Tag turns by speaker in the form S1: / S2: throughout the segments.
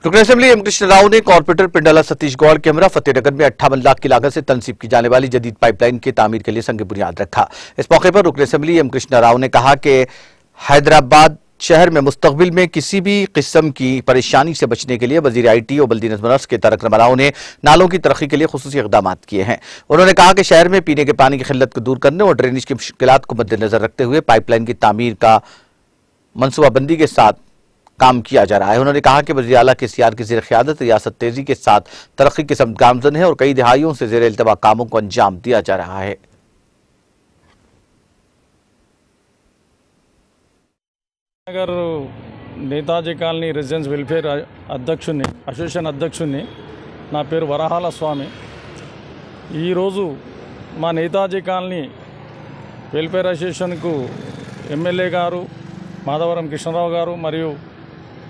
S1: रुकन assembly M Krishna Rao ने corporator पिंडाला Satish Gaur camera Fatehnagar में 58 लाख की लागत से तनसीब की जाने वाली जदीद पाइपलाइन की तामीर के लिए संग बुनियाद रखा। इस मौके पर रुकन असेंबली एम कृष्ण राव ने कहा कि हैदराबाद शहर में मुस्तकबिल में किसी भी किस्म की परेशानी से बचने के लिए वजीर IT और बल्दी नज़्म नफ्स के तारक रमराव ने नालों की तरक्की के लिए खुसूसी इक़दाम किए हैं। उन्होंने कहा कि शहर में पीने के पानी की किल्लत को दूर करने और ड्रेनेज की मुश्किलात को मद्देनजर रखते हुए पाइपलाइन की तामीर का मनसूबाबंदी के साथ काम किया जा रहा है। उन्होंने कहा कि वज़ीर आला KCR की ज़ेर क़यादत रियासत तेजी के साथ तरक्की के समत गामज़न है और कई दिहाइयों से ज़ेर इल्तवा कामों को अंजाम दिया जा रहा है।
S2: नगर नेताजी कॉलनी रेजिडेंट्स वेलफेयर अध्यक्षुని అసోసియేషన్ అధ్యక్షుని నా పేరు వరహాల స్వామి। ఈరోజు మా నేతాజీ కాలనీ వెల్ఫేర్ అసోసియేషన్కు ఎమ్మెల్యే గారు మాధవరం కృష్ణరావు గారు మరియు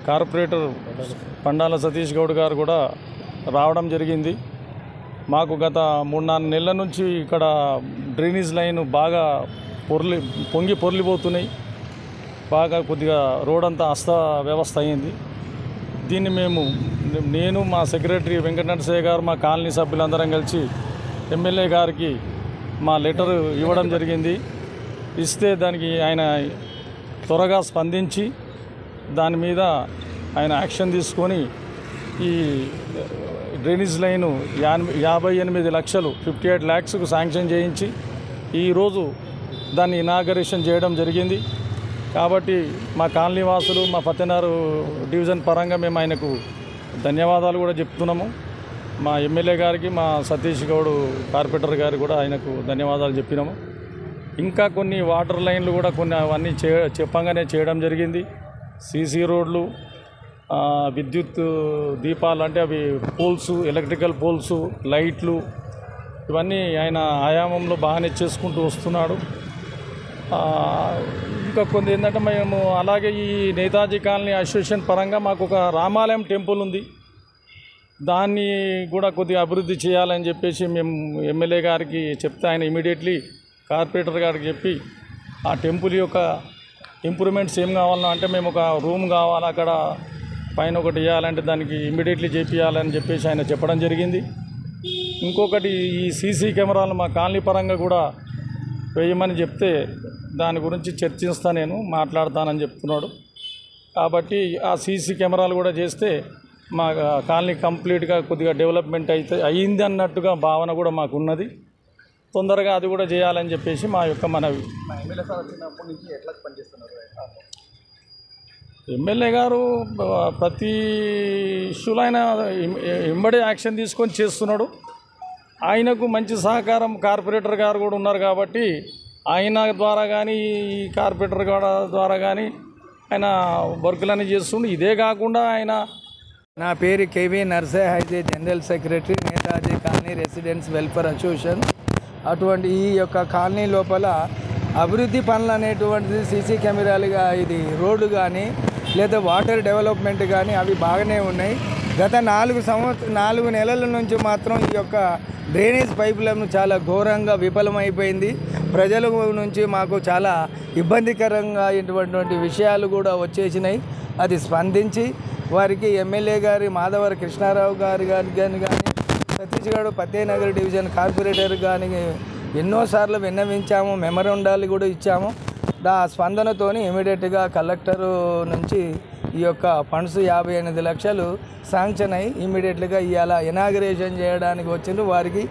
S2: కార్పొరేటర్ పండాల సతీష్ గౌడ్ గారు కూడా రావడం జరిగింది। మాకు గత 3-4 నెలల నుంచి ఇక్కడ డ్రైనేజ్ లైన్ బాగా పొర్లిపోతున్నాయి, బాగా కొద్దిగా రోడ్ అంతా అస్త వ్యవస్థ అయ్యింది। దీన్ని నేను మా సెక్రటరీ వెంకటనరసయ్య గారు మా కాలనీ సభ్యులందరం కలిసి ఎమ్మెల్యే గారికి మా లెటర్ ఇవ్వడం జరిగింది। ఇస్తే దానికి ఆయన త్వరగా స్పందించి దాని మీద ఆయన యాక్షన్ తీసుకొని ఈ డ్రైనేజ్ లైను 58 లక్షలు 58 lakhsకు శాంక్షన్ చేయించి ఈరోజు దాన్ని ఇనాగరేషన్ చేయడం జరిగింది। కాబట్టి మా కాలనీ వాసులు మా ఫతేనగర్ డివిజన్ పరంగా మేము ఆయనకు ధన్యవాదాలు కూడా చెప్తున్నాము। మా ఎమ్మెల్యే గారికి మా సతీష్ గౌడ్ కార్పొరేటర్ గారికి కూడా ఆయనకు ధన్యవాదాలు చెప్పినాము। ఇంకా కొన్ని వాటర్ లైన్లు కూడా కొన్ని అవన్నీ చెప్పంగానే చేయడం జరిగింది। సీసీ రోడ్లు, విద్యుత్ దీపాలు అంటే అవి పోల్స్, ఎలక్ట్రికల్ పోల్స్, లైట్లు ఇవన్నీ ఆయన ఆయామంలో బాగానే చేసుకుంటూ వస్తున్నాడు। ఇంకా కొన్ని ఏంటంటే మేము అలాగే ఈ నేతాజీ కాలనీ అసోసియేషన్ పరంగా మాకు ఒక రామాలయం టెంపుల్ ఉంది, దాన్ని కూడా కొద్దిగా అభివృద్ధి చేయాలని చెప్పేసి మేము ఎమ్మెల్యే గారికి చెప్తే ఆయన ఇమీడియట్లీ కార్పొరేటర్ గారికి చెప్పి ఆ టెంపుల్ యొక్క ఇంప్రూవ్మెంట్స్ ఏం కావాలన్నా అంటే మేము ఒక రూమ్ కావాలి అక్కడ పైన ఒకటి ఇవ్వాలంటే దానికి ఇమీడియట్లీ చేపియాలని చెప్పేసి ఆయన చెప్పడం జరిగింది। ఇంకొకటి ఈ సీసీ కెమెరాలు మా కాలనీ పరంగా కూడా వేయమని చెప్తే దాని గురించి నేను మాట్లాడతానని చెప్తున్నాడు। కాబట్టి ఆ సీసీ కెమెరాలు కూడా చేస్తే మా కాలనీ కంప్లీట్గా కొద్దిగా డెవలప్మెంట్ అయింది అన్నట్టుగా భావన కూడా మాకు ఉన్నది। తొందరగా అది కూడా చేయాలని చెప్పేసి మా యొక్క మనవి। ఎమ్మెల్యే గారు ప్రతి ఇష్యూలో ఆయన ఎంబడే యాక్షన్ తీసుకొని చేస్తున్నాడు। ఆయనకు మంచి సహకారం కార్పొరేటర్ గారు కూడా ఉన్నారు కాబట్టి ఆయన ద్వారా కానీ ఈ కార్పొరేటర్ ద్వారా కానీ ఆయన వర్కులన్నీ చేస్తుండు। ఇదే కాకుండా ఆయన
S3: నా పేరు KV నర్సయ్య, హైదే general secretary Netaji colony residents welfare association. అటువంటి ఈ యొక్క కాలనీ లోపల అభివృద్ధి పనులు అనేటువంటిది సీసీ కెమెరాలుగా ఇది రోడ్డు కానీ లేదా వాటర్ డెవలప్మెంట్ కానీ అవి బాగానే ఉన్నాయి। గత 4 నెలల నుంచి మాత్రం ఈ యొక్క డ్రైనేజ్ పైపులను చాలా ఘోరంగా విఫలమైపోయింది। ప్రజల నుంచి మాకు చాలా ఇబ్బందికరంగా ఇటువంటి విషయాలు కూడా వచ్చేసినాయి। అది స్పందించి వారికి ఎమ్మెల్యే గారి మాధవర కృష్ణారావు గారు కానీ సతీష్ గౌడ్ ఫతేనగర్ డివిజన్ కార్పొరేటర్ కానీ ఎన్నోసార్లు విన్నవించాము, మెమరాండాలు కూడా ఇచ్చాము। ఆ స్పందనతోని ఇమీడియట్గా కలెక్టరు నుంచి ఈ యొక్క ఫండ్స్ 58 లక్షలు శాంక్షన్ అయ్యి ఇమీడియట్గా ఇవాళ ఇనాగరేషన్ చేయడానికి వచ్చిండ్రు। వారికి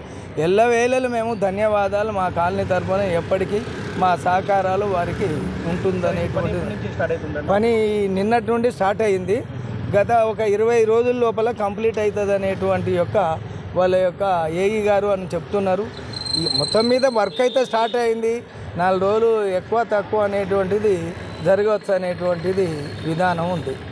S3: ఎల్లవేళలు మేము ధన్యవాదాలు మా కాలనీ తరఫున ఎప్పటికీ మా సహకారాలు వారికి ఉంటుందనేటువంటి పని నిన్నటి నుండి స్టార్ట్ అయింది। గత ఒక 20 రోజుల లోపల కంప్లీట్ అవుతుంది అనేటువంటి యొక్క వాళ్ళ యొక్క ఏఈ గారు అని చెప్తున్నారు। మొత్తం మీద వర్క్ అయితే స్టార్ట్ అయింది, 4 రోజులు ఎక్కువ తక్కువ అనేటువంటిది జరగవచ్చు అనేటువంటిది విధానం ఉంది।